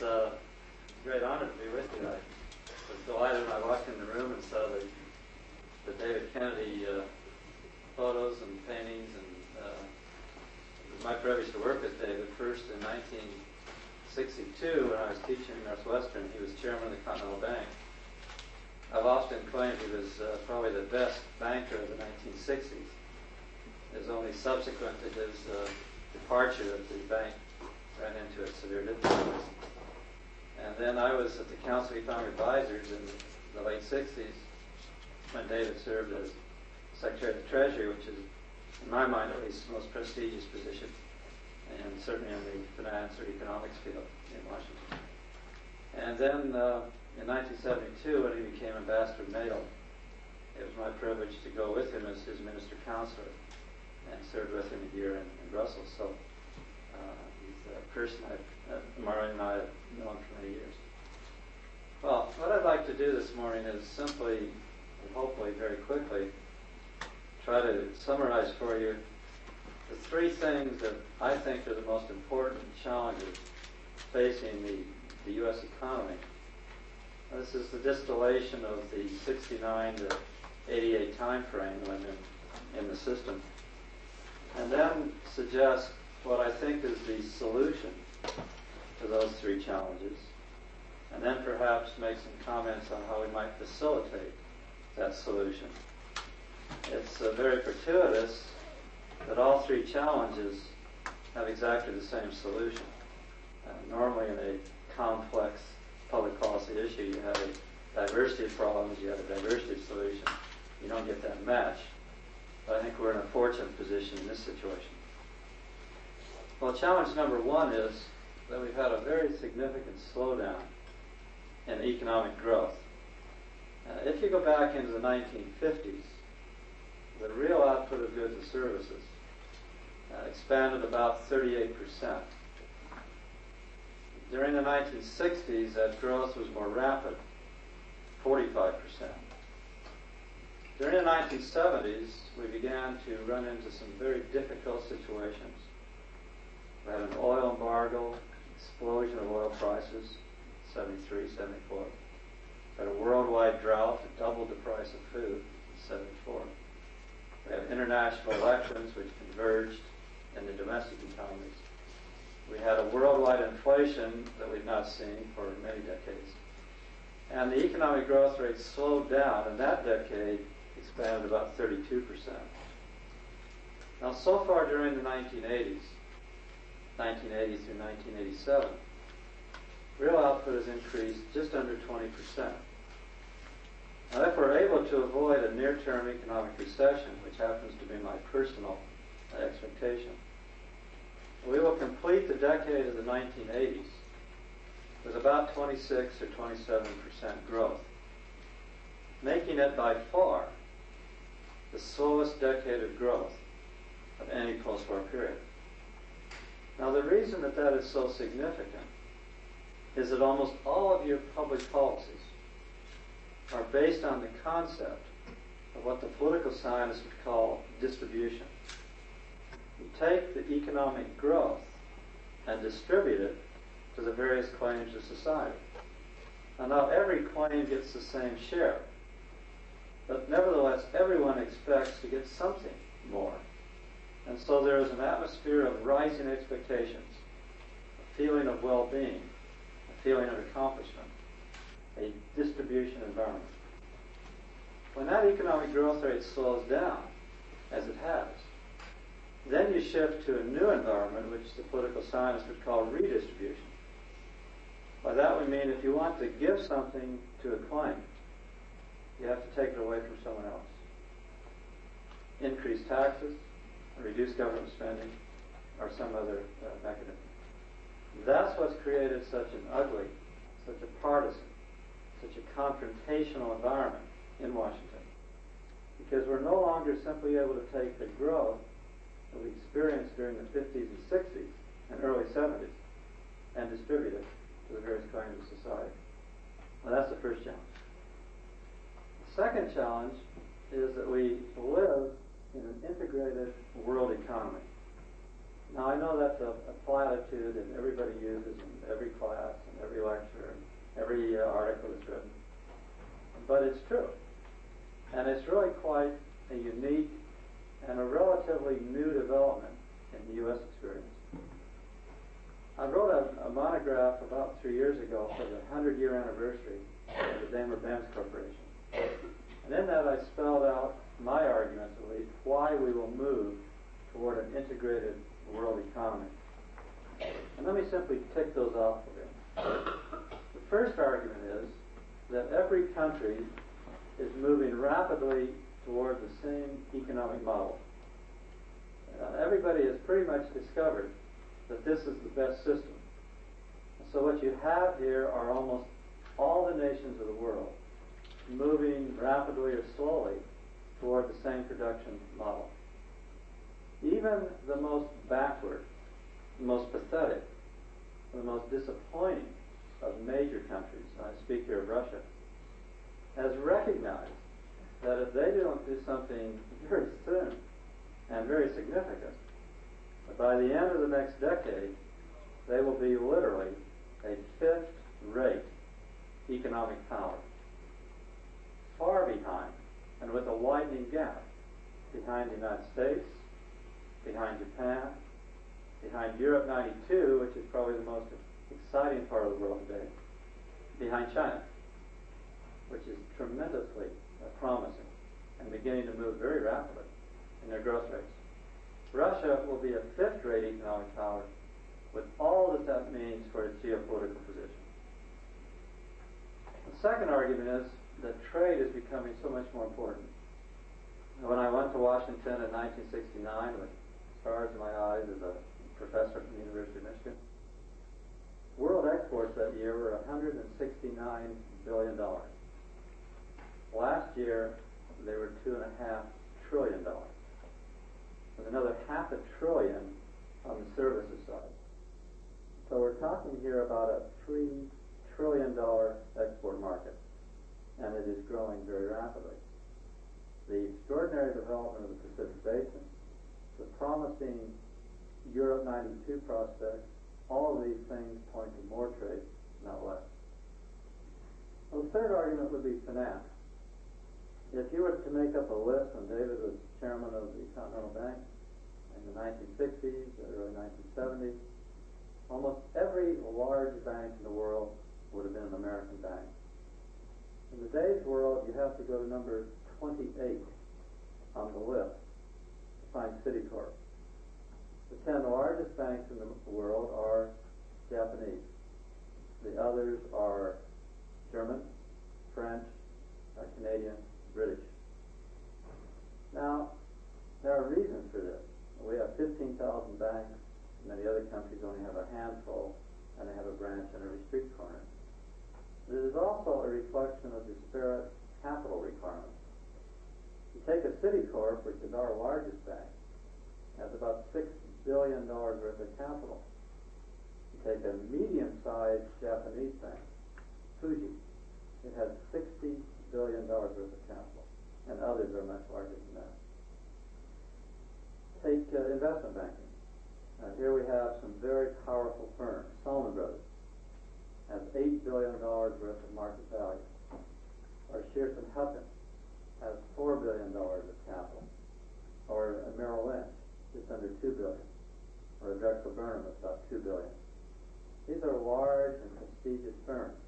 a great honor to be with you. I was delighted when I walked in the room and saw the David Kennedy photos and paintings, and it was my privilege to work with David first in 1962 when I was teaching at Northwestern. He was chairman of the Continental Bank. I've often claimed he was probably the best banker of the 1960s. It was only subsequent to his departure that the bank ran into its severe difficulties. And then I was at the Council of Economic Advisors in the late 60s when David served as Secretary of the Treasury, which is, in my mind at least, the most prestigious position, and certainly in the finance or economics field in Washington. And then in 1972, when he became ambassador of NATO, it was my privilege to go with him as his minister counselor and served with him a year in Brussels. So he's a person Maureen and I have known for many years. Well, what I'd like to do this morning is simply, and hopefully very quickly, try to summarize for you the three things that I think are the most important challenges facing the U.S. economy. This is the distillation of the 69 to 88 time frame when in the system, and then suggest what I think is the solution to those three challenges, and then perhaps make some comments on how we might facilitate that solution. It's very fortuitous that all three challenges have exactly the same solution. Normally in a complex public policy issue, you have a diversity of problems, you have a diversity of solutions. You don't get that match. But I think we're in a fortunate position in this situation. Well, challenge number one is that we've had a very significant slowdown in economic growth. If you go back into the 1950s, the real output of goods and services expanded about 38%. During the 1960s, that growth was more rapid, 45%. During the 1970s, we began to run into some very difficult situations. We had an oil embargo, explosion of oil prices, 73, 74. We had a worldwide drought that doubled the price of food, 74. We had international elections which converged in the domestic economies. We had a worldwide inflation that we've not seen for many decades. And the economic growth rate slowed down, and that decade expanded about 32%. Now, so far during the 1980s, 1980 through 1987, real output has increased just under 20%. Now, if we're able to avoid a near-term economic recession, which happens to be my personal expectation, we will complete the decade of the 1980s with about 26 or 27% growth, making it by far the slowest decade of growth of any post-war period. Now, the reason that that is so significant is that almost all of your public policies are based on the concept of what the political scientists would call distribution. You take the economic growth and distribute it to the various claims of society. And now every claim gets the same share, but nevertheless everyone expects to get something more. And so there is an atmosphere of rising expectations, a feeling of well-being, a feeling of accomplishment, a distribution environment. When that economic growth rate slows down, as it has, then you shift to a new environment which the political scientists would call redistribution. By that we mean if you want to give something to a claim, you have to take it away from someone else. Increase taxes, reduce government spending, or some other mechanism. That's what's created such an ugly, such a partisan, such a confrontational environment in Washington. Because we're no longer simply able to take the growth that we experienced during the 50s and 60s and early 70s and distribute it to the various claims of society. Well, that's the first challenge. The second challenge is that we live in an integrated world economy. Now, I know that's a platitude that everybody uses in every class and every but it's true. And it's really quite a unique and a relatively new development in the U.S. experience. I wrote a monograph about 3 years ago for the 100-year anniversary of the Daimler-Benz Corporation. And in that I spelled out my arguments, at least, why we will move toward an integrated world economy. And let me simply tick those off for you. The first argument is that every country is moving rapidly toward the same economic model. Everybody has pretty much discovered that this is the best system. So what you have here are almost all the nations of the world moving rapidly or slowly toward the same production model. Even the most backward, the most pathetic, the most disappointing of major countries, I speak here of Russia, has recognized that if they don't do something very soon and very significant, that by the end of the next decade, they will be literally a fifth-rate economic power, far behind, and with a widening gap, behind the United States, behind Japan, behind Europe 92, which is probably the most exciting part of the world today, behind China, which is tremendously promising and beginning to move very rapidly in their growth rates. Russia will be a fifth-rate economic power with all that that means for its geopolitical position. The second argument is that trade is becoming so much more important. When I went to Washington in 1969 with stars in my eyes as a professor from the University of Michigan, world exports that year were $169 billion. Last year, they were $2.5 trillion. With another $500 billion on the services side. So we're talking here about a $3 trillion export market, and it is growing very rapidly. The extraordinary development of the Pacific Basin, the promising Europe 92 prospects, all of these things point to more trade, not less. Well, the third argument would be finance. If you were to make up a list when David was chairman of the Continental Bank in the 1960s, the early 1970s, almost every large bank in the world would have been an American bank. In today's world, you have to go to number 28 on the list to find Citicorp. The 10 largest banks in the world are Japanese. The others are German, French, Canadian, British. Now, there are reasons for this. We have 15,000 banks. Many other countries only have a handful, and they have a branch in every street corner. It is also a reflection of disparate capital requirements. You take a Citicorp, which is our largest bank, has about $6 billion worth of capital. You take a medium-sized Japanese bank, Fuji, it has $60 billion worth of capital, and others are much larger than that. Take investment banking. Here we have some very powerful firms. Salomon Brothers has $8 billion worth of market value. Or Shearson Hutton has $4 billion of capital. Or Merrill Lynch, just under $2 billion. Or Drexel Burnham with about $2 billion. These are large and prestigious firms.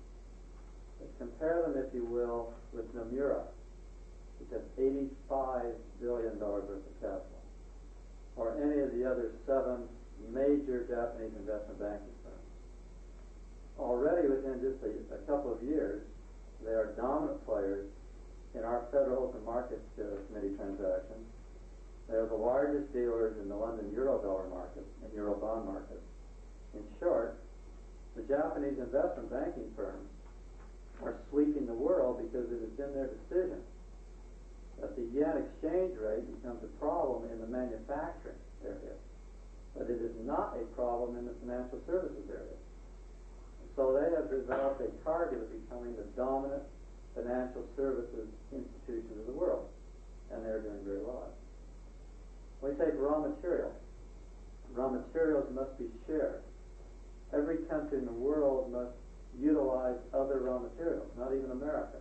But compare them, if you will, with Nomura, which has $85 billion worth of capital. Or any of the other 7 major Japanese investment banking firms. Already within just a couple of years, they are dominant players in our Federal Open Market Committee transactions. They are the largest dealers in the London Eurodollar market and Eurobond market. In short, the Japanese investment banking firms are sweeping the world because it has been their decision that the yen exchange rate becomes a problem in the manufacturing area, but it is not a problem in the financial services area. So they have developed a target of becoming the dominant financial services institution of the world, and they're doing very well. We take raw materials. Raw materials must be shared. Every country in the world must utilize other raw materials, not even America.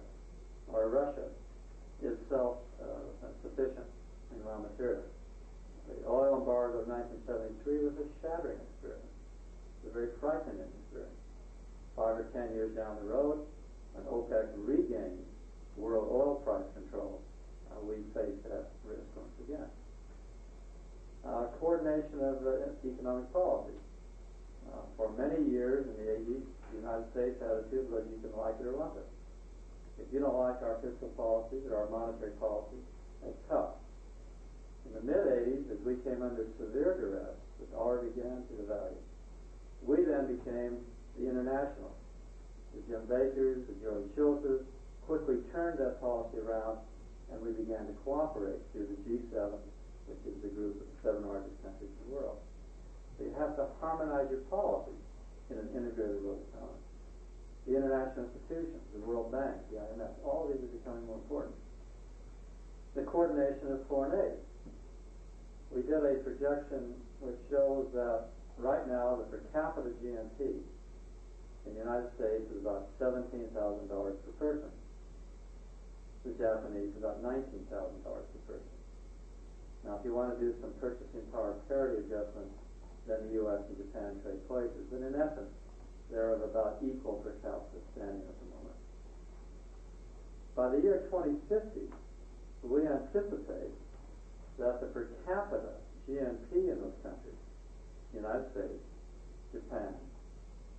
or Russia is self-sufficient in raw materials. The oil embargo of 1973 was a shattering experience. It was a very frightening experience. 5 or 10 years down the road, when OPEC regained world oil price control, we face that risk once again. Coordination of economic policy. For many years in the 80s, the United States attitude was you can like it or lump it. If you don't like our fiscal policies or our monetary policies, that's tough. In the mid-80s, as we came under severe duress, the dollar began to devalue. We then became the international. The Jim Bakers, the Joey Schultzes quickly turned that policy around, and we began to cooperate through the G7, which is the group of the 7 largest countries in the world. So you have to harmonize your policy in an integrated world economy. The international institutions, the World Bank, the IMF, all of these are becoming more important. The coordination of foreign aid. We did a projection which shows that right now the per capita GNP in the United States is about $17,000 per person. The Japanese is about $19,000 per person. Now, if you want to do some purchasing power parity adjustments, then the U.S. and Japan trade places. But in essence, they're of about equal per capita standing at the moment. By the year 2050, we anticipate that the per capita GNP in those countries, the United States, Japan,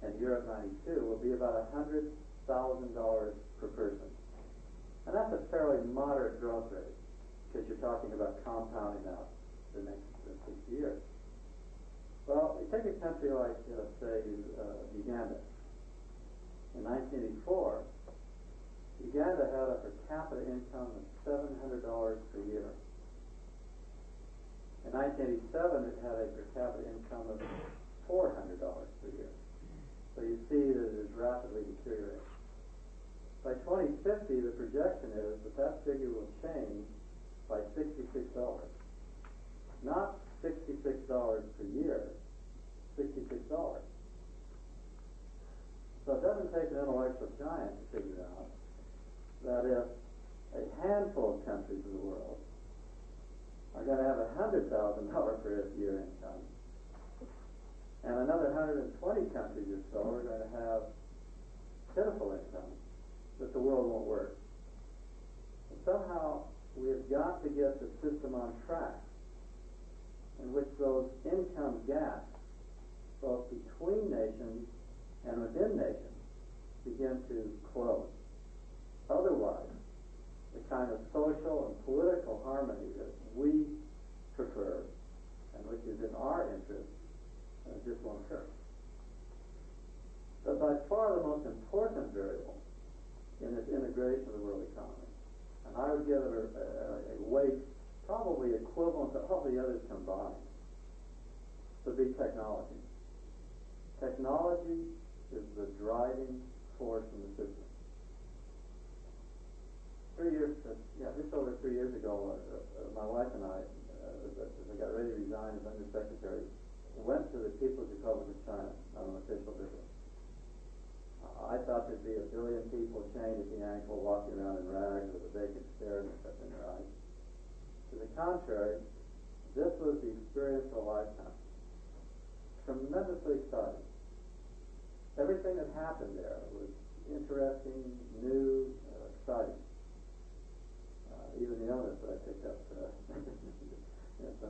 and Europe 92, will be about $100,000 per person. And that's a fairly moderate growth rate, because you're talking about compounding out the next 60 years. Well, you take a country like, say, Uganda. In 1984, Uganda had a per capita income of $700 per year. In 1987, it had a per capita income of $400 per year. So you see that it is rapidly deteriorating. By 2050, the projection is that that figure will change by $66. Not $66 per year, $66. So it doesn't take an intellectual giant to figure out that if a handful of countries in the world are going to have $100,000 per year income, and another 120 countries or so are going to have pitiful income, that the world won't work. And somehow we have got to get the system on track in which those income gaps, both between nations and within nations, begin to close. Otherwise, the kind of social and political harmony that we prefer and which is in our interest just won't occur. But by far the most important variable in this integration of the world economy, and I would give it a weight probably equivalent to all the others combined, would be technology. Technology is the driving force in the system. Just over 3 years ago, my wife and I, as I got ready to resign as Undersecretary, went to the People's Republic of China on an official visit. I thought there'd be 1 billion people chained at the ankle, walking around in rags with a vacant stare in their eyes. To the contrary, this was the experience of a lifetime. Tremendously exciting. Everything that happened there was interesting, new, exciting. Even the illness that I picked up from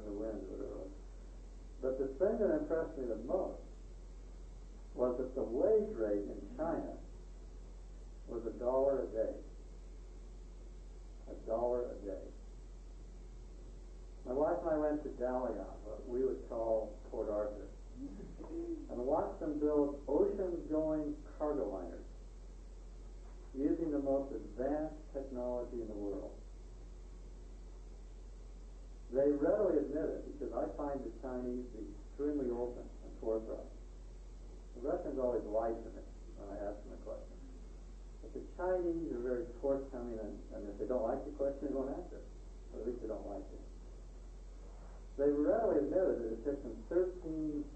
the wind or whatever it was. But the thing that impressed me the most was that the wage rate in China was $1 a day. $1 a day. My wife and I went to Dalian, what we would call Port Arthur, and watched them build ocean-going cargo liners using the most advanced technology in the world. They readily admitted, because I find the Chinese extremely open and forthright. The Russians always lie to me when I ask them a question. But the Chinese are very forthcoming, and if they don't like the question, they won't answer it. Or at least they don't like it. They readily admitted that it took them 13,000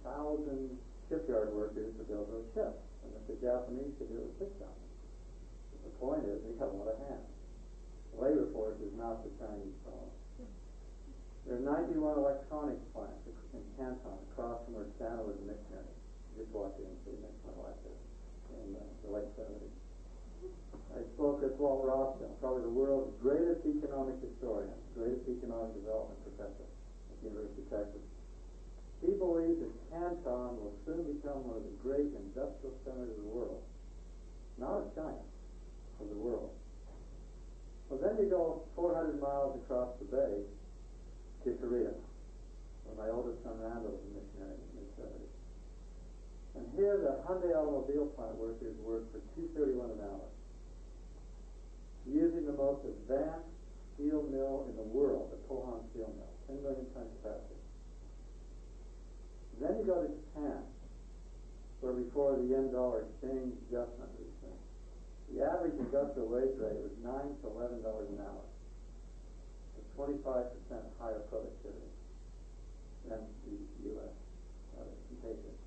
shipyard workers to build those ships, and that the Japanese could do it with 6,000. But the point is, they got a lot of hands. labor force is not the Chinese problem. There are 91 electronics plants in Canton, across from where Santa was a missionary. Just walked in and seen my wife there in the late 70s. I spoke with Walt Rothschild, probably the world's greatest economic historian, greatest economic development professor at the University of Texas. He believes that Canton will soon become one of the great industrial centers of the world. Not of China, of the world. Well, then you go 400 miles across the bay to Korea, where my oldest son Randall was a missionary in the mid-70s. And here the Hyundai automobile plant workers work for $2.31 an hour, using the most advanced steel mill in the world, the Pohang steel mill, 10 million ton capacity. Then you go to Japan, where before the yen-dollar exchange adjustment of these things, the average industrial wage rate was $9 to $11 an hour, with 25% higher productivity than the U.S. compatriots.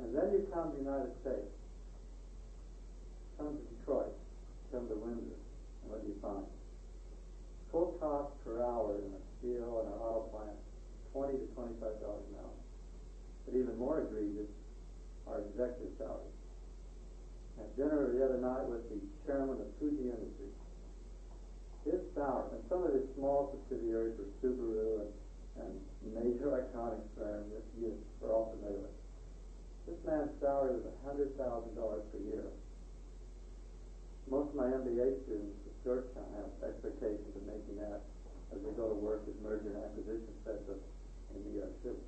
And then you come to the United States, come to Detroit, come to Windsor, and what do you find? Full cost per hour in a steel and an auto plant, $20 to $25 an hour. But even more egregious are executive salaries. At dinner the other night with the chairman of Fuji Industries, his salary, and some of his small subsidiaries were Subaru and major electronics firms that we're all familiar with. This man's salary was $100,000 per year. Most of my MBA students at Georgetown have expectations of making that as they go to work as merger and acquisition specialists in New York City.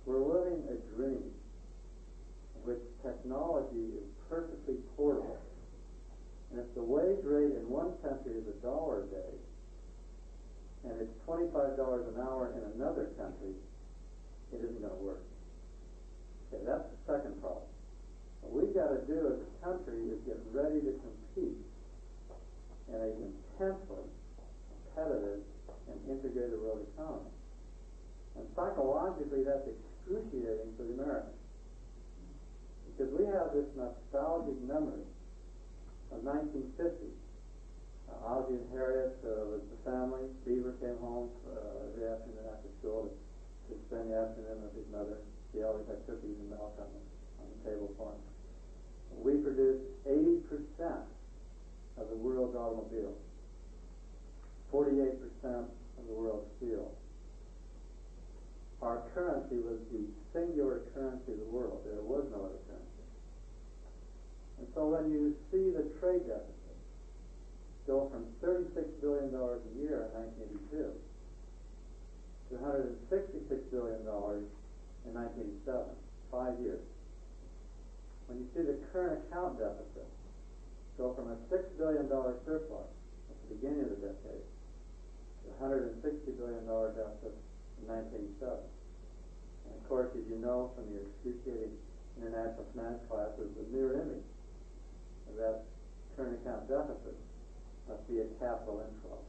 We're living a dream in which technology is perfectly portable. And if the wage rate in one country is $1 a day, and it's $25 an hour in another country, it isn't going to work. Okay, that's the second problem. What we've got to do as a country is get ready to compete in an intensely competitive and integrated world economy. And psychologically, that's excruciating for the Americans. Because we have this nostalgic memory of 1950. Ozzie and Harriet was the family. Beaver came home every afternoon after school to spend the afternoon with his mother. She always had cookies and milk on the table for him. We produced 80% of the world's automobiles, 48% of the world's steel. Our currency was the singular currency of the world. There was no other currency. And so when you see the trade deficit go from $36 billion a year in 1982 to $166 billion in 1987, 5 years. When you see the current account deficit go from a $6 billion surplus at the beginning of the decade to a $160 billion deficit in 1987. And of course, as you know from your excruciating international finance classes, the mirror image of that current account deficit must be a capital inflow.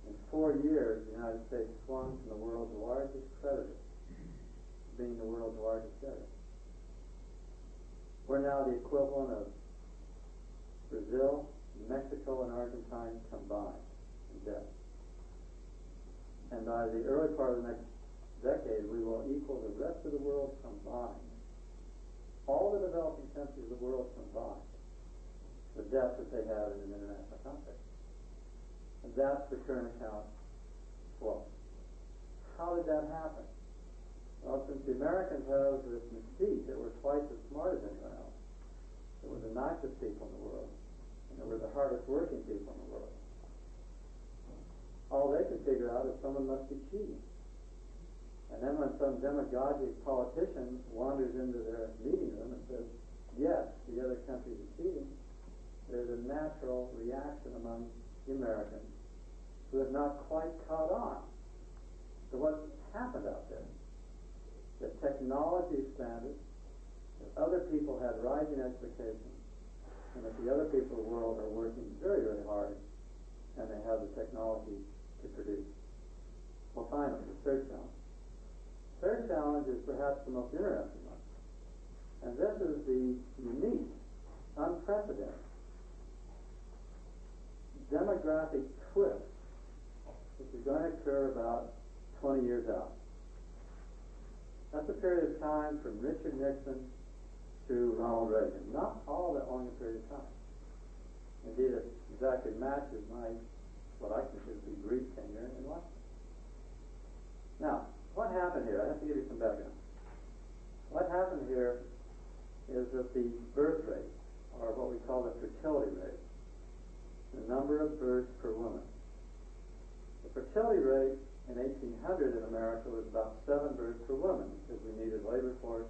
In 4 years, the United States swung from the world's largest creditor to being the world's largest debtor. We're now the equivalent of Brazil, Mexico, and Argentina combined in debt. And by the early part of the next decade, we will equal the rest of the world combined. All the developing countries of the world combined, the debt that they have in an international context. And that's the current account flow. How did that happen? Well, since the Americans have this mystique that we're twice as smart as anyone else, that we're the nicest people in the world, and that we're the hardest working people in the world, all they can figure out is someone must be cheating. And then when some demagogic politician wanders into their meeting room and says, yes, the other countries are cheating, there's a natural reaction among the Americans who have not quite caught on to what happened out there. That technology expanded, that other people had rising expectations, and that the other people of the world are working very, very hard, and they have the technology to produce. Well, finally, the third challenge. Third challenge is perhaps the most interesting one. And this is the unique, unprecedented 20 years out. That's a period of time from Richard Nixon to Ronald Reagan. Not all that long a period of time. Indeed, it exactly matches what I consider to be brief tenure in Washington. Now, what happened here? I have to give you some background. What happened here is that the birth rate, or what we call the fertility rate, the number of births per woman. The fertility rate in 1800 in America was about 7 births per woman because we needed labor force,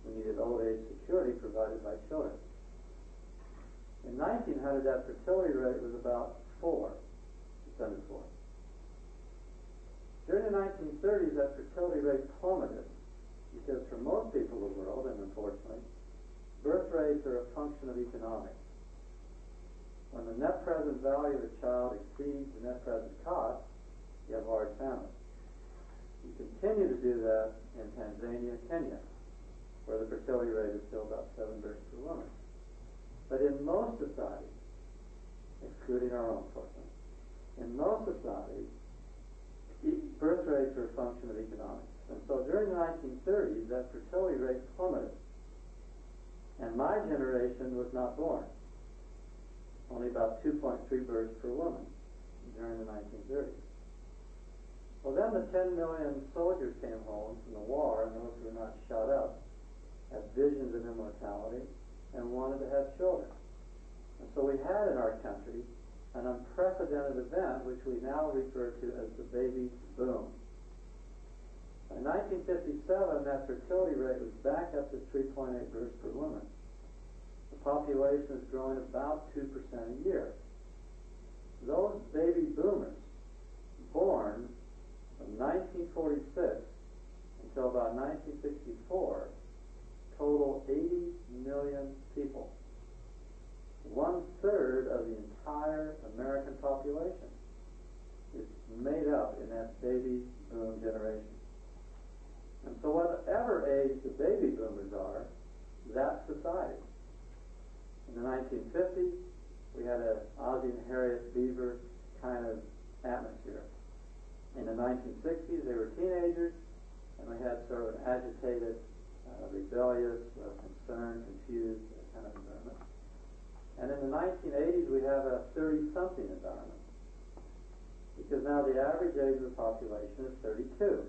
we needed old age security provided by children. In 1900, that fertility rate was about 4, just under 4. During the 1930s, that fertility rate plummeted because for most people in the world, and unfortunately, birth rates are a function of economics. When the net present value of a child exceeds the net present cost, you have large families. You continue to do that in Tanzania, Kenya, where the fertility rate is still about 7 births per woman. But in most societies, excluding our own, fortunately, in most societies, birth rates are a function of economics. And so during the 1930s, that fertility rate plummeted. And my generation was not born. Only about 2.3 births per woman during the 1930s. Well, then the 10 million soldiers came home from the war, and those who were not shot up had visions of immortality and wanted to have children. And so we had in our country an unprecedented event, which we now refer to as the baby boom. In 1957, that fertility rate was back up to 3.8 births per woman. The population is growing about 2% a year. Those baby boomers born from 1946 until about 1964 total 80 million people. 1/3 of the entire American population is made up in that baby boom generation. And so whatever age the baby boomers are, that's society. In the 1950s, we had an Ozzie and Harriet Beaver kind of atmosphere. In the 1960s, they were teenagers, and we had sort of an agitated, rebellious, concerned, confused kind of environment. And in the 1980s, we have a 30-something environment, because now the average age of the population is 32.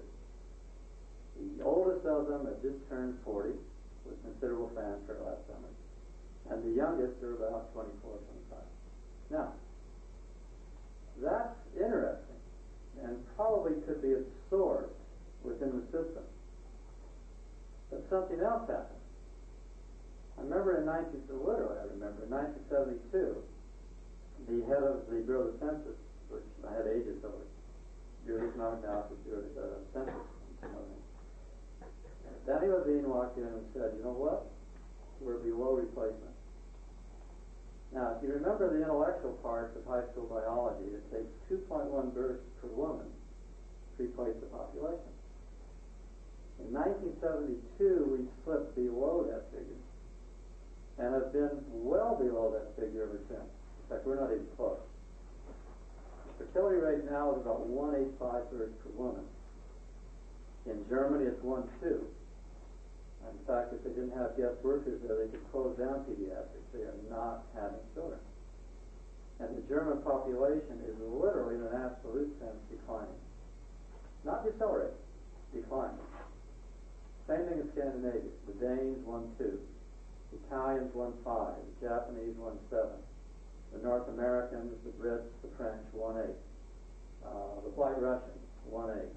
The oldest of them have just turned 40, with considerable fanfare last summer. And the youngest are about 24, 25. Now, that's interesting, and probably could be absorbed within the system. But something else happened. I remember in 1972, the head of the Bureau of the Census, which I had ages over, Bureau of Economic Analysis, Bureau of the Census, Danny Levine walked in and said, "You know what? We're below replacement." Now, if you remember the intellectual parts of high school biology, it takes 2.1 births per woman to replace the population. In 1972, we slipped below that figure and have been well below that figure ever since. In fact, we're not even close. The fertility rate now is about 1.85 births per woman. In Germany, it's 1.2. In fact, if they didn't have guest workers there, they could close down pediatrics. They are not having children. And the German population is literally, in an absolute sense, declining. Not decelerating, declining. Same thing in Scandinavia. The Danes, 1.2. The Italians, 1.5. The Japanese, 1.7. The North Americans, the Brits, the French, 1.8. The White Russians, 1.8.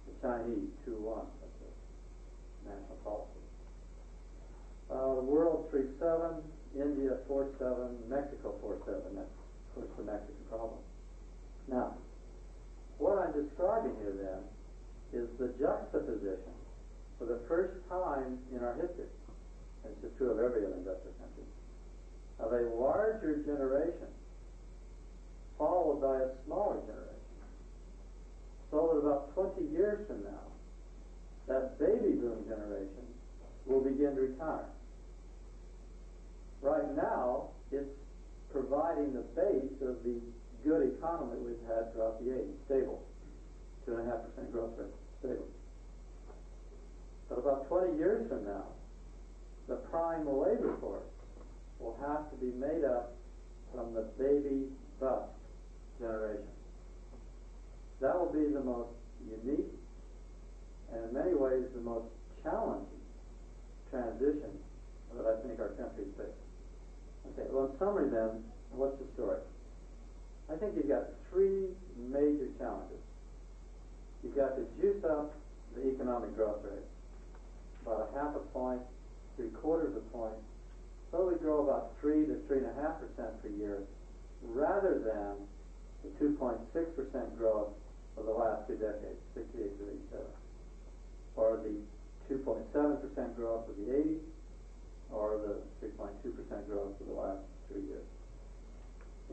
The Chinese, 2.1. That's a national policy. The world, 3.7. India, 4.7. Mexico, 4.7. That's, of course, the Mexican problem. Now, what I'm describing here, then, is the juxtaposition for the first time in our history, and it's true of every other industrial country, of a larger generation followed by a smaller generation. So that about 20 years from now, that baby boom generation will begin to retire. Right now, it's providing the base of the good economy we've had throughout the 80s, stable. 2.5% growth rate, stable. But about 20 years from now, the prime labor force will have to be made up from the baby bust generation. That will be the most unique and in many ways the most challenging transition that I think our country faces. Okay, well, in summary then, what's the story? I think you've got three major challenges. You've got to juice up the economic growth rate, about 0.5 point, 0.75 point, so we grow about 3 to 3.5% per year, rather than the 2.6% growth of the last 2 decades, 68 to 87, or the 2.7% growth of the 80s, or the 3.2% growth of the last 3 years.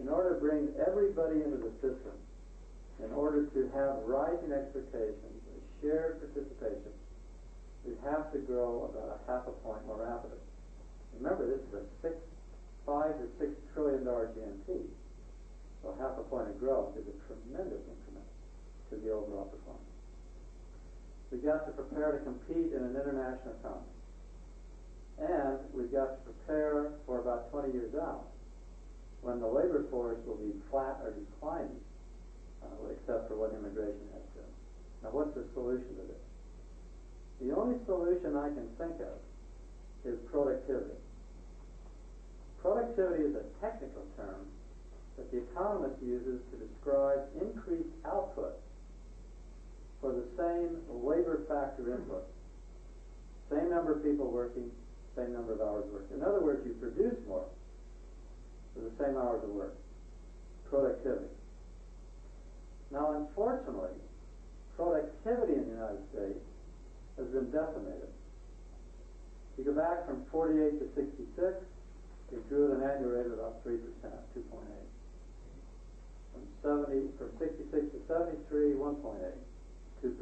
In order to bring everybody into the system, in order to have rising expectations, a shared participation, we have to grow about 0.5 point more rapidly. Remember, this is a $5 to $6 trillion GNP, so 0.5 point of growth is a tremendous increment to the overall performance. We've got to prepare to compete in an international economy. And we've got to prepare for about 20 years out, when the labor force will be flat or declining, except for what immigration has done. Now, what's the solution to this? The only solution I can think of is productivity. Productivity is a technical term that the economist uses to describe increased output for the same labor factor input. Same number of people working, same number of hours worked. In other words, you produce more for the same hours of work. Productivity. Now, unfortunately, productivity in the United States has been decimated. You go back from 48 to 66, it grew at an annual rate of about 3%, 2.8. From 66 to 73, 1.8, 2%.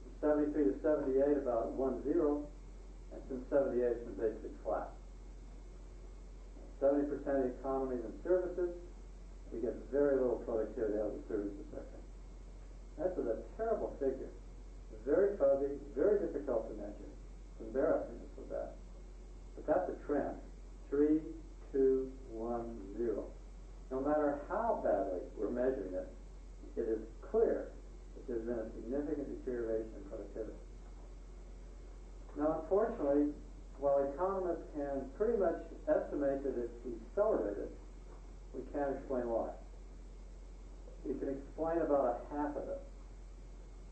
From 73 to 78, about 1.0, and since 78, it's been basically flat. 70% of the economy is in services. We get very little productivity out of the services sector. That's a terrible figure. It's very fuzzy, very difficult to measure. It's embarrassing, it's so bad. But that's a trend. 3, 2, 1, 0. No matter how badly we're measuring it, it is clear that there's been a significant deterioration in productivity. Now, unfortunately, while economists can pretty much estimate that it's decelerated, we can't explain why. We can explain about 1/2 of it.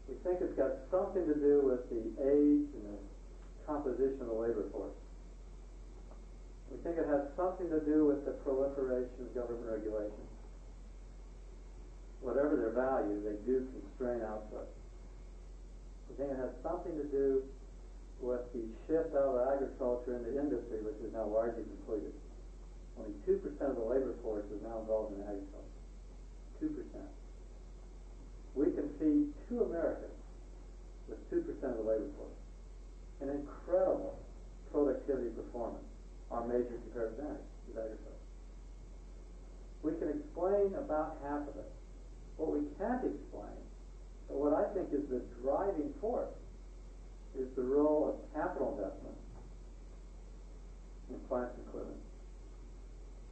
We think it's got something to do with the age and the composition of the labor force. We think it has something to do with the proliferation of government regulations. Whatever their value, they do constrain output. We think it has something to do with the shift out of agriculture into industry, which is now largely completed. Only 2% of the labor force is now involved in agriculture. 2%. We can feed 2 Americans with 2% of the labor force. An incredible productivity performance. Our major comparative advantage is agriculture. We can explain about 1/2 of it. What we can't explain, but what I think is the driving force, is the role of capital investment in plants and equipment,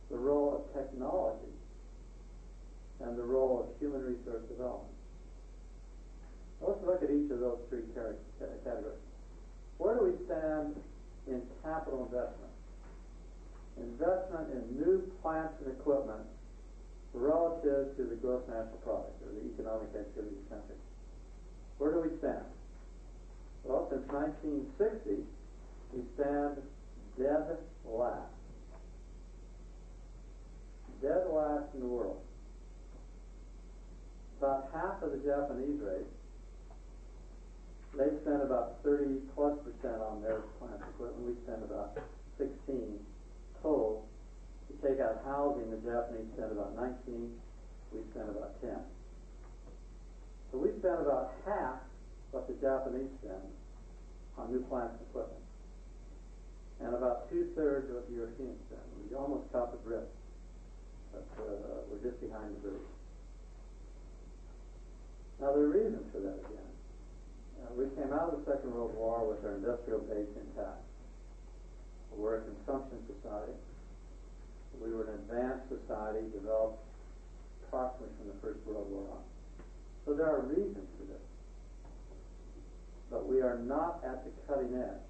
the role of technology, and the role of human resource development. Now let's look at each of those 3 categories. Where do we stand in capital investment? Investment in new plants and equipment relative to the gross national product, or the economic activity of the country. Where do we stand? Well, since 1960, we stand dead last. Dead last in the world. About half of the Japanese race, they spend about 30+% on their plant equipment. We spend about 16 total. If you take out housing, the Japanese spend about 19. We spend about 10. So we spend about half what the Japanese spend on new plants and equipment, and about 2/3 of what the Europeans spend. We almost caught the Brits, but we're just behind the British. Now, there are reasons for that again. We came out of the Second World War with our industrial base intact. We're a consumption society. We were an advanced society developed approximately from the First World War on. So there are reasons for this. But we are not at the cutting edge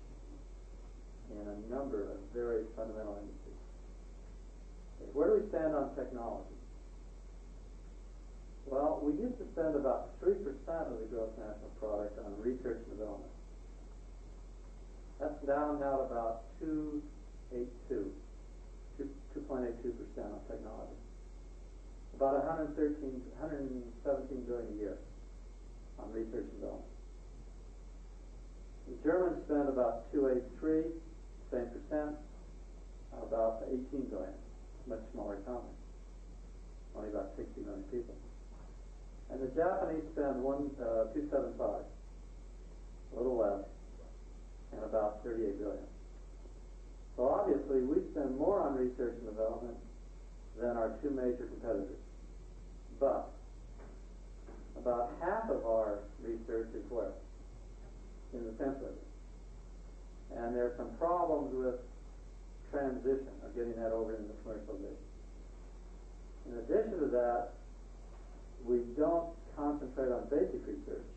in a number of very fundamental industries. Okay, where do we stand on technology? Well, we used to spend about 3% of the gross national product on research and development. That's down now to about 2.82% on technology. About 117 billion a year on research and development. The Germans spend about 2.83, same percent, about 18 billion, much smaller economy, only about 60 million people. And the Japanese spend 275, a little less, and about 38 billion. So obviously we spend more on research and development than our two major competitors. But about half of our research is where? In the defense area. And there are some problems with transition, or getting that over into commercialization. In addition to that, we don't concentrate on basic research,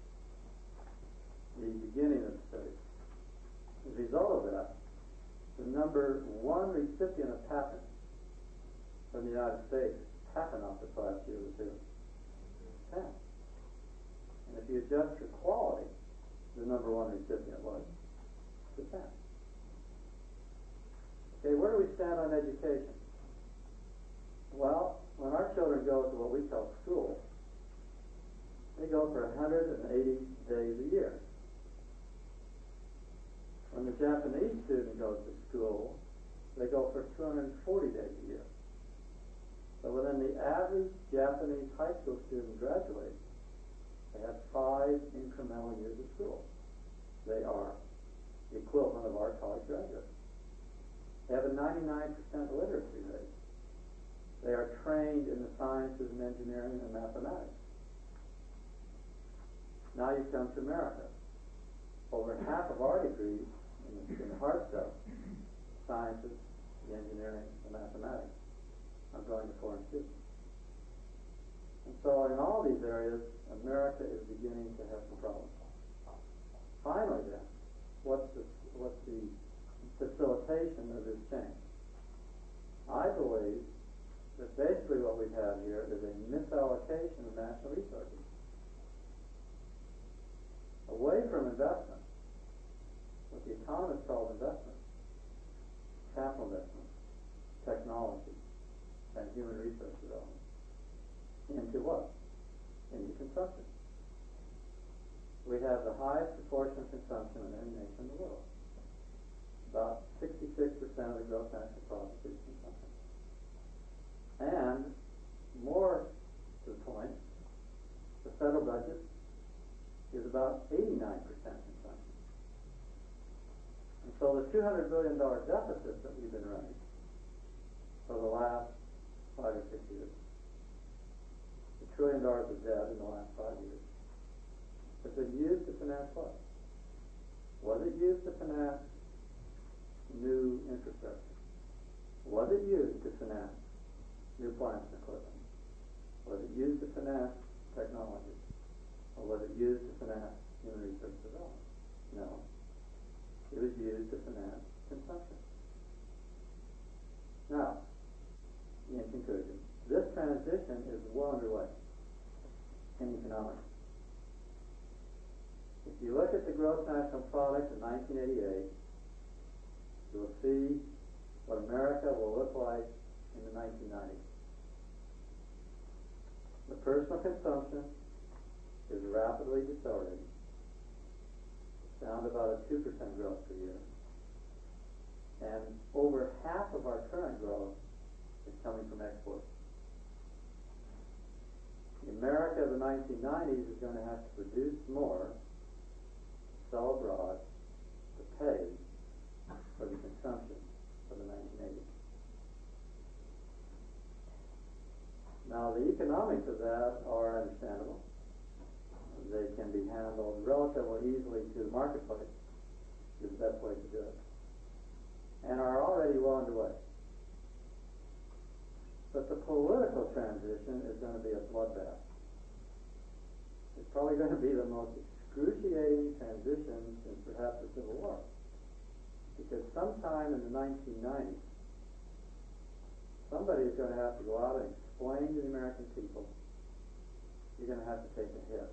the beginning of the study. As a result of that, the number one recipient of patents from the United States, patent office last year was who? Japan. And if you adjust for quality, the number one recipient was Japan. Okay, where do we stand on education? Well, when our children go to what we call school, they go for 180 days a year. When the Japanese student goes to school, they go for 240 days a year. So when the average Japanese high school student graduates, they have 5 incremental years of school. They are the equivalent of our college graduates. They have a 99% literacy rate. They are trained in the sciences and engineering and mathematics. Now you come to America. Over half of our degrees in the hard stuff, sciences, the engineering, the mathematics, are going to foreign students. And so in all these areas, America is beginning to have some problems. Finally then, what's the facilitation of this change? I believe that basically what we've had here is a misallocation of national resources away from investment, what the economists call investment, capital investment, technology, and human resource development, into what? Into consumption. We have the highest proportion of consumption of any nation in the world. About 66% of the gross national product is consumption. And more to the point, the federal budget is about 89% consumption. And so the $200 billion deficit that we've been running for the last 5 or 6 years, the $1 trillion of debt in the last 5 years, has been used to finance what? Was it used to finance new infrastructure? Was it used to finance new plants and equipment? Was it used to finance technology? Or was it used to finance human research development? No. It was used to finance consumption. Now, in conclusion, this transition is well underway in economics. If you look at the gross national product in 1988, you will see what America will look like in the 1990s. The personal consumption is rapidly decelerating. It's down to about a 2% growth per year. And over half of our current growth is coming from exports. The America of the 1990s is going to have to produce more, sell abroad, to pay for the consumption of the 1980s. Now, the economics of that are understandable. they can be handled relatively easily to the marketplace is the best way to do it, and are already well underway. But the political transition is going to be a bloodbath. It's probably going to be the most excruciating transition since perhaps the Civil War. Because sometime in the 1990s, somebody is going to have to go out and explain to the American people, you're going to have to take a hit.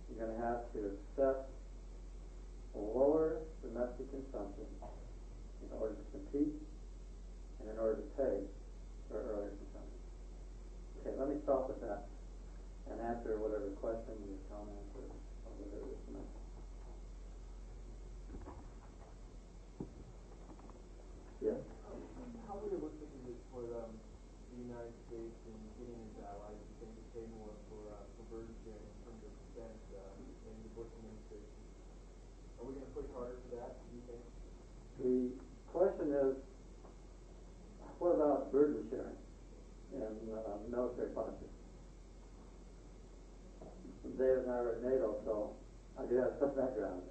You're going to have to accept lower domestic consumption in order to compete and in order to pay for earlier consumption. Okay, let me stop with that and answer whatever question or comment or whatever is meant. Yes? How realistic is it for the United States in getting its allies to think to pay more for burden sharing in terms of defense in the Bush administration? Are we going to push harder for that, do you think? The question is, what about burden sharing in military posture? David and I were at NATO, so I do have some background.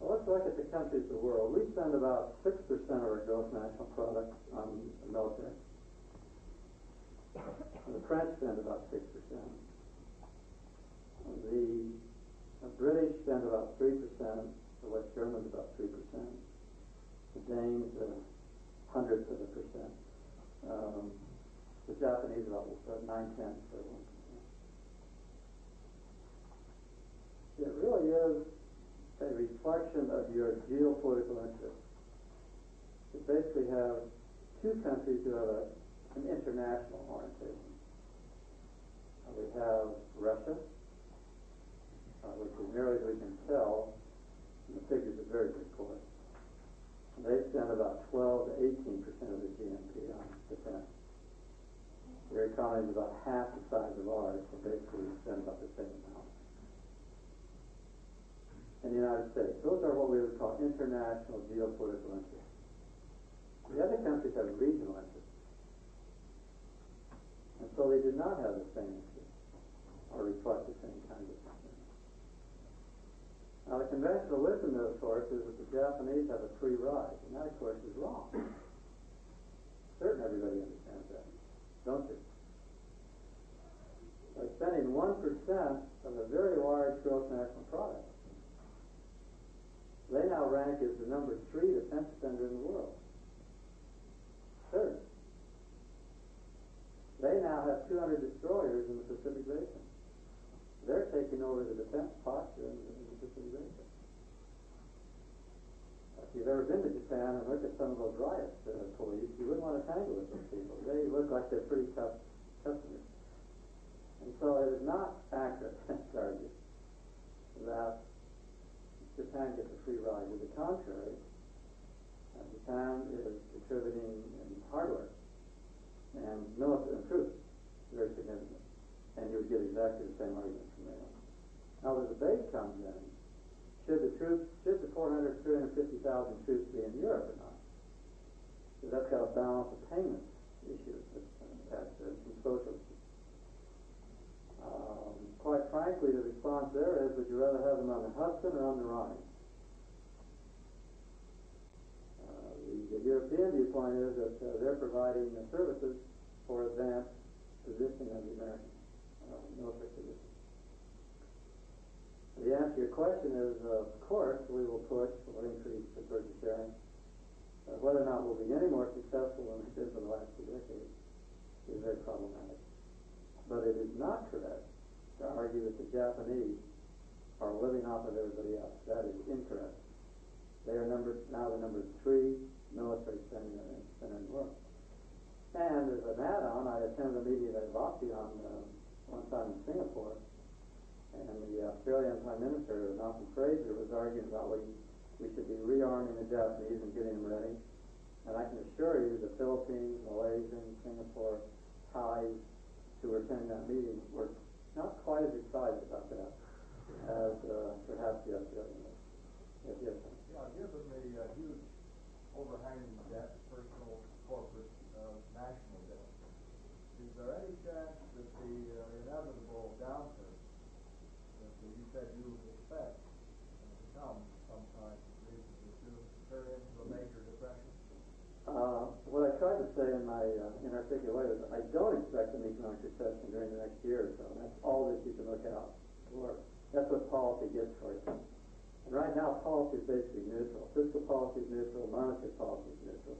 Well, let's look at the countries of the world. We spend about 6% of our gross national product on the military. The French spend about 6%. The British spend about 3%. The West Germans about 3%. The Danes, hundredths of a percent. The Japanese about 9/10 or 1%. It really is a reflection of your geopolitical interests. You basically have two countries who have an international orientation. We have Russia, which is nearly as we can tell, and the figures are very good for us. They spend about 12 to 18% of their GNP on defense. Their economy is about half the size of ours, so basically we spend about the same amount. In the United States, those are what we would call international geopolitical interests. The other countries have regional interests. And so they do not have the same interests or reflect the same kind of concern. Now, the conventional wisdom, of course, is that the Japanese have a free ride, and that, of course, is wrong. Certain everybody understands that, don't they? By spending 1% of a very large gross national product, they now rank as the number 3 defense spender in the world. Third. They now have 200 destroyers in the Pacific Basin. They're taking over the defense posture in the Pacific Basin. If you've ever been to Japan and looked at some of those riot police, you wouldn't want to tangle with those people. They look like they're pretty tough customers. And so it is not accurate to argue that Japan gets a free ride. To the contrary, Japan is contributing in hardware and military and troops very significantly. And you would get exactly the same argument from there. Now the debate comes in, should the 350,000 troops be in Europe or not? Because that's got a balance of payments issue attached to it, some social issues. Quite frankly, the response there is, would you rather have them on the Hudson or on the Rhine? The European viewpoint is that they're providing the services for advanced positioning of the American military position. The answer to your question is, of course, we will push for increased burden sharing. Whether or not we'll be any more successful than we've been for the last 2 decades is very problematic. But it is not correct to argue that the Japanese are living off of everybody else. That is incorrect. They are now the number 3 military spender in the world. And as an add-on, I attended a meeting at Vapion one time in Singapore, and the Australian Prime Minister, Malcolm Fraser, was arguing about we should be rearming the Japanese and getting them ready. And I can assure you the Philippines, Malaysia, Singapore, Thais, who were attending that meeting were not quite as excited about that as perhaps the Australian was. Yes, yeah, given the huge overhanging debt, personal, corporate, national debt, is there any chance that the to say in my inarticulate way is I don't expect an economic recession during the next year or so. And that's all that you can look out for. That's what policy gets for you. And right now, policy is basically neutral. Fiscal policy is neutral. Monetary policy is neutral.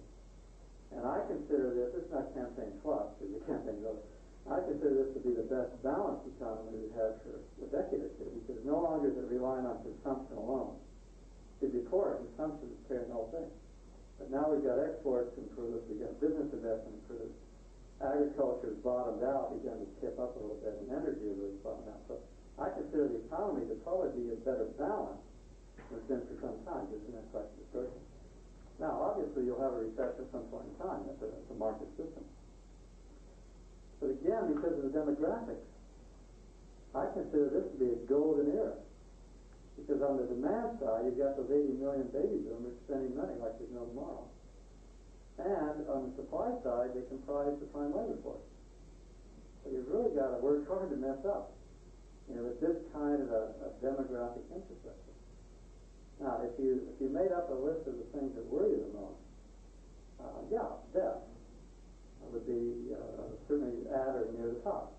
And I consider this is not campaign fluff, because the campaign's over. I consider this to be the best balanced economy we've had for a decade or two, because no longer is it relying on consumption alone. Before, consumption is carrying the whole thing. But now we've got exports improved, we've got business investment improved, agriculture has bottomed out, begun to tip up a little bit, and energy has really bottomed out. So I consider the economy to probably be a better balance than it's been for some time, just in that question of person. Now, obviously, you'll have a recession at some point in time. That's a market system. But again, because of the demographics, I consider this to be a golden era. Because on the demand side, you've got those 80 million baby boomers spending money like there's no tomorrow. And on the supply side, they comprise the prime labor force. So you've really got to work hard to mess up, with this kind of a demographic infrastructure. Now, if you made up a list of the things that worry you the most, death would be certainly at or near the top.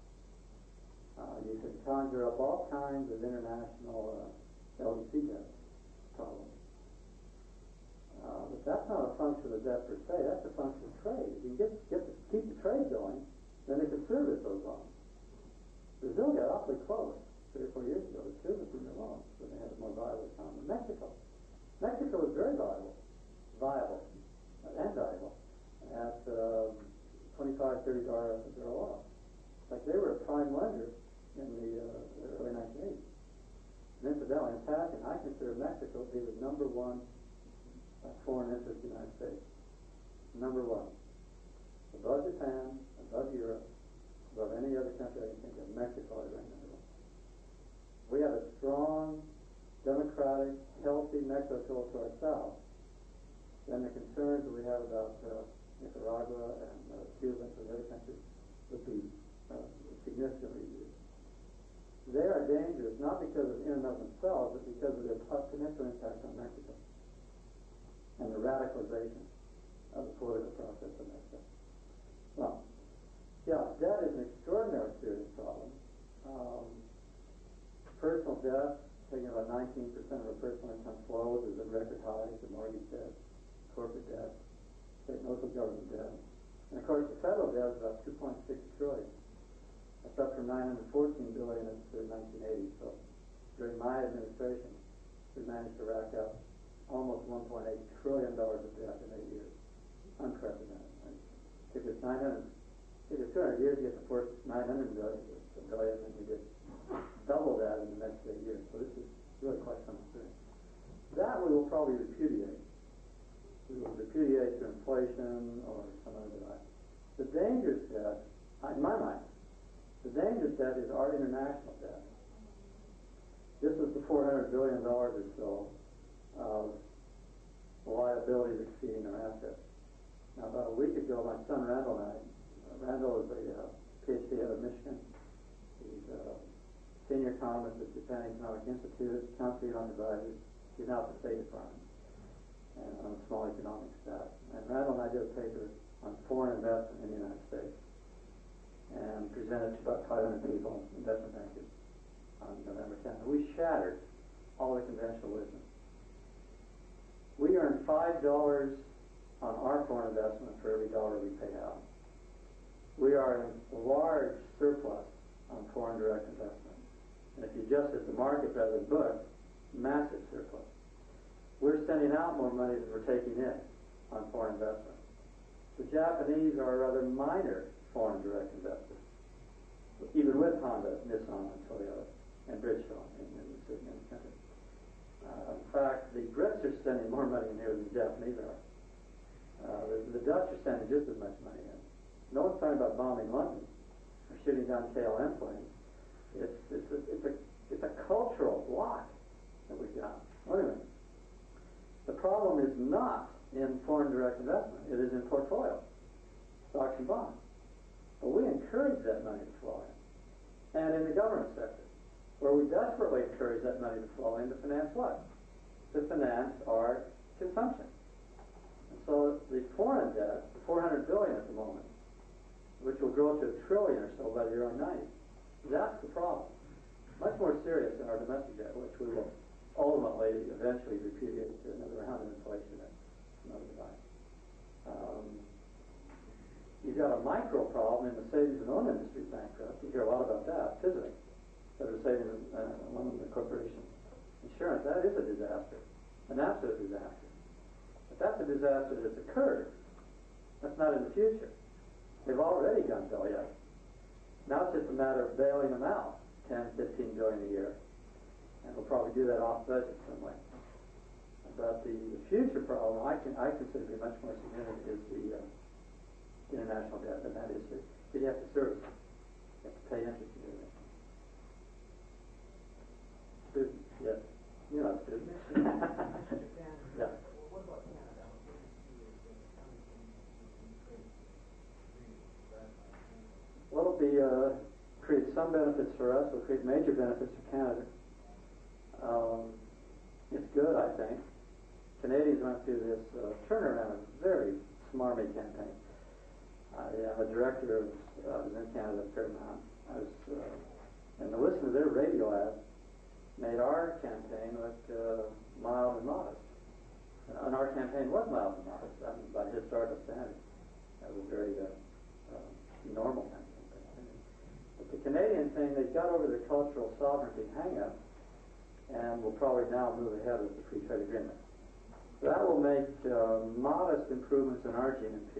You could conjure up all kinds of international LDC debt problems. But that's not a function of debt per se, that's a function of trade. If you keep the trade going, then they can service those loans. Brazil got awfully close 3 or 4 years ago to servicing their loans when they had a more viable economy. Mexico was very viable at $25, $30 a barrel oil. In fact, they were a prime lender in the early 1980s. And incidentally, in passing, I consider Mexico to be the number one foreign interest in the United States. Number one. Above Japan, above Europe, above any other country I can think of, Mexico is ranked number one. We have a strong, democratic, healthy Mexico to our south. Then the concerns that we have about Nicaragua and Cuba and some other countries would be significantly reduced. They are dangerous not because of in and of themselves, but because of their potential impact on Mexico and the radicalization of the political process in Mexico. Well, debt is an extraordinarily serious problem. Personal debt, taking about 19% of our personal income flows, is at record highs. The mortgage debt, corporate debt, state and local government debt. And of course, the federal debt is about $2.6 trillion. That's up from $914 billion in the 1980s. So during my administration, we managed to rack up almost $1.8 trillion of debt in 8 years. Unprecedented. Right? If it's 200 years, you get to force 900 billion, and we did double that in the next 8 years. So this is really quite some experience. That we will probably repudiate. We will repudiate through inflation or some other device. The dangerous debt, in my mind, the dangerous debt is our international debt. This is the $400 billion or so of liabilities exceeding our assets. Now, about a week ago, my son Randall and Randall is a PhD out of Michigan. He's a senior economist at the Japan Economic Institute, country economic advisor. He's now at the State Department and on a small economic staff. And Randall and I did a paper on foreign investment in the United States and presented to about 500 people, investment bankers, on November 10th. We shattered all the conventional wisdom. We earn $5 on our foreign investment for every dollar we pay out. We are in a large surplus on foreign direct investment. And if you adjust it to market rather than book, massive surplus. We're sending out more money than we're taking in on foreign investment. The Japanese are a rather minor foreign direct investors, even with Honda, Nissan, and Toyota, and Bridgestone in the country. In fact, the Brits are sending more money in here than the Japanese are. The Dutch are sending just as much money in. No one's talking about bombing London or shooting down KLM planes. It's a cultural block that we've got. Well, anyway, the problem is not in foreign direct investment. It is in portfolio, stocks and bonds. But we encourage that money to flow in. And in the government sector, where we desperately encourage that money to flow in to finance what? To finance our consumption. And so the foreign debt, $400 billion at the moment, which will grow to $1 trillion or so by the early 90s, that's the problem. Much more serious than our domestic debt, which we will ultimately, eventually repudiate to another round of inflation at another time. You've got a micro problem in the savings and loan industry bankrupt. You hear a lot about that, physics, that are saving loan the corporation. Insurance, that is a disaster, an absolute disaster. But that's a disaster that's occurred. That's not in the future. They've already gone belly-up. Now it's just a matter of bailing them out, 10, 15 billion a year. And we'll probably do that off budget some way. But the future problem I consider to be much more significant is the international debt, and that is that you have to service it. You have to pay interest to do it. Student, yes. You're not a student. Yeah. What about Canada? Well, it'll be create some benefits for us. It'll create major benefits for Canada. It's good, I think. Canadians went through this turnaround, a very smarmy campaign. I am a director of was in Canada at Paramount. And to listen to their radio ads made our campaign look mild and modest. And our campaign was mild and modest, I mean, by historical standards. That was a very normal kind of campaign. But the Canadian thing, they got over their cultural sovereignty hang-up, and will probably now move ahead with the free trade agreement. That will make modest improvements in our GNP.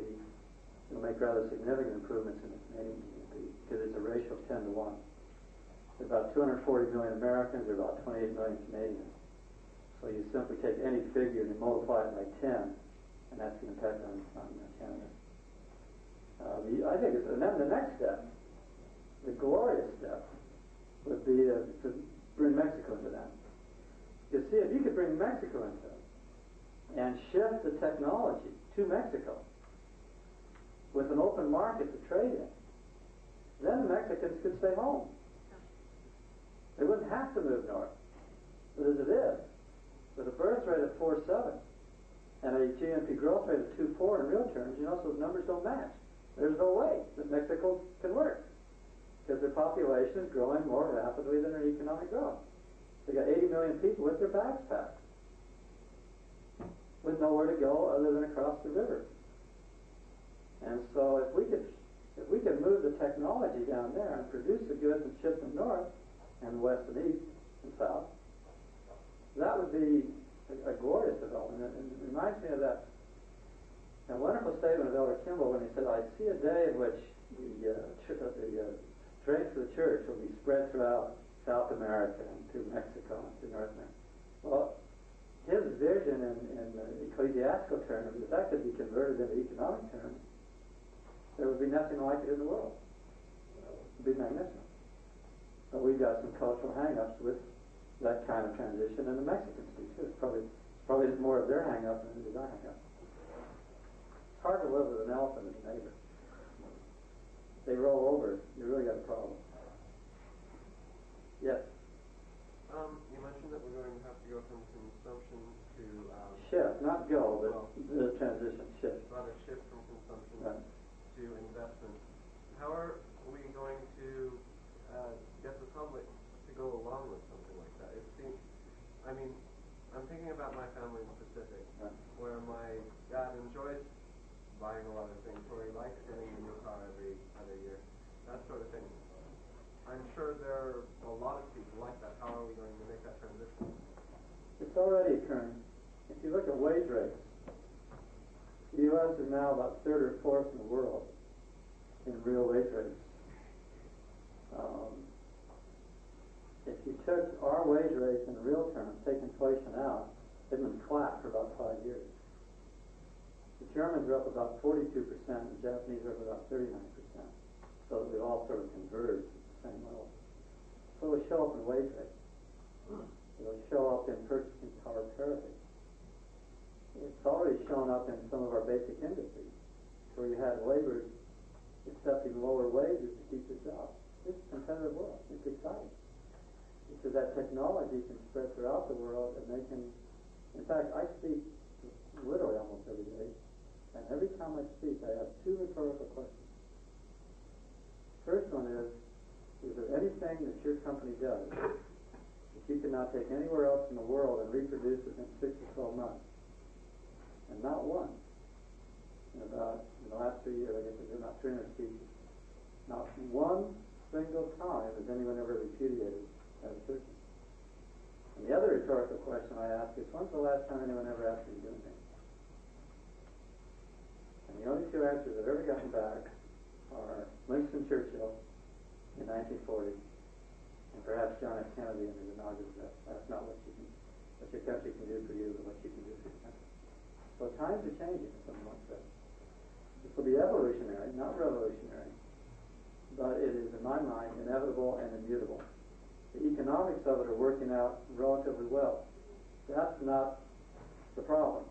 It'll make rather significant improvements in the Canadian GNP because it's a ratio of 10 to 1. There are about 240 million Americans, there are about 28 million Canadians. So you simply take any figure and you multiply it by 10, and that's the impact on Canada. I think and then the next step, the glorious step, would be to bring Mexico into that. You see, if you could bring Mexico into it and shift the technology to Mexico with an open market to trade in, then the Mexicans could stay home. They wouldn't have to move north. But as it is, with a birth rate of 4.7 and a GNP growth rate of 2.4 in real terms, you know, so those numbers don't match. There's no way that Mexico can work because their population is growing more rapidly than their economic growth. They got 80 million people with their bags packed, with nowhere to go other than across the river. And so if we could move the technology down there and produce the goods and ship them north and west and east and south, that would be a glorious development. And it reminds me of that wonderful statement of Elder Kimball when he said, "I see a day in which the trains for the church will be spread throughout South America and through Mexico and through North America." Well, his vision in ecclesiastical terms, if that could be converted into economic terms, there would be nothing like it in the world. It would be magnificent. But we've got some cultural hang-ups with that kind of transition, and the Mexicans do too. It's probably more of their hang-up than it is our hang-up. It's hard to live with an elephant as a neighbor. They roll over, you really got a problem. Yes? You mentioned that we're going to have to go from consumption to... shift, not go, but the transition, shift. Rather shift from consumption to investment. How are we going to get the public to go along with something like that? It seems, I mean, I'm thinking about my family in the Pacific, where my dad enjoys buying a lot of things, where he likes getting a new car every other year, that sort of thing. I'm sure there are a lot of people like that. How are we going to make that transition? It's already occurring. If you look at wage rates, the U.S. is now about third or fourth in the world in real wage rates. If you took our wage rates in real terms, take inflation out, they've been flat for about 5 years. The Germans are up about 42%, the Japanese are up about 39%. So we all sort of converged at the same level. So it'll show up in wage rates. It'll show up in purchasing power parity. It's already shown up in some of our basic industries, where you had laborers accepting lower wages to keep their jobs. It's a competitive world. It's exciting. Because that technology can spread throughout the world, and they can, in fact, I speak literally almost every day. And every time I speak, I have two rhetorical questions. First one is there anything that your company does that you cannot take anywhere else in the world and reproduce it in 6 to 12 months? And not one. In the last 3 years, I guess there's about 300 speeches. Not one single time has anyone ever repudiated that assertion. And the other rhetorical question I ask is, when's the last time anyone ever asked you to do anything? And the only two answers I've ever gotten back are Winston Churchill in 1940, and perhaps John F. Kennedy in his inaugural address. That's not what your country can do for you, but what you can do for your country. So times are changing, as someone once said. This will be evolutionary, not revolutionary, but it is, in my mind, inevitable and immutable. The economics of it are working out relatively well. That's not the problem.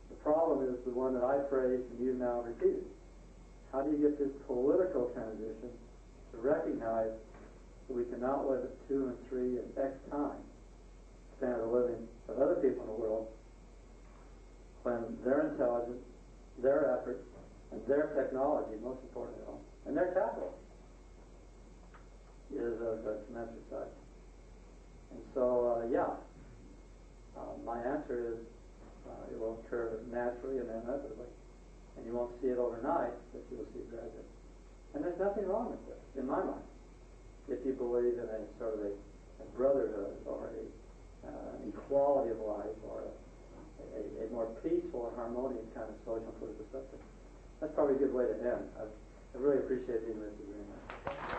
The problem is the one that I phrased and you've now repeated. How do you get this political transition to recognize that we cannot live at 2 and 3 and X times standard of living of other people in the world when their intelligence, their efforts, and their technology, most importantly, and their capital is of a commensurate size. And so, my answer is it will occur naturally and inevitably. And you won't see it overnight, but you will see it gradually. And there's nothing wrong with this, in my mind, if you believe in a sort of a brotherhood or an equality of life or a more peaceful and harmonious kind of social and political structure. That's probably a good way to end. I really appreciate the university very much.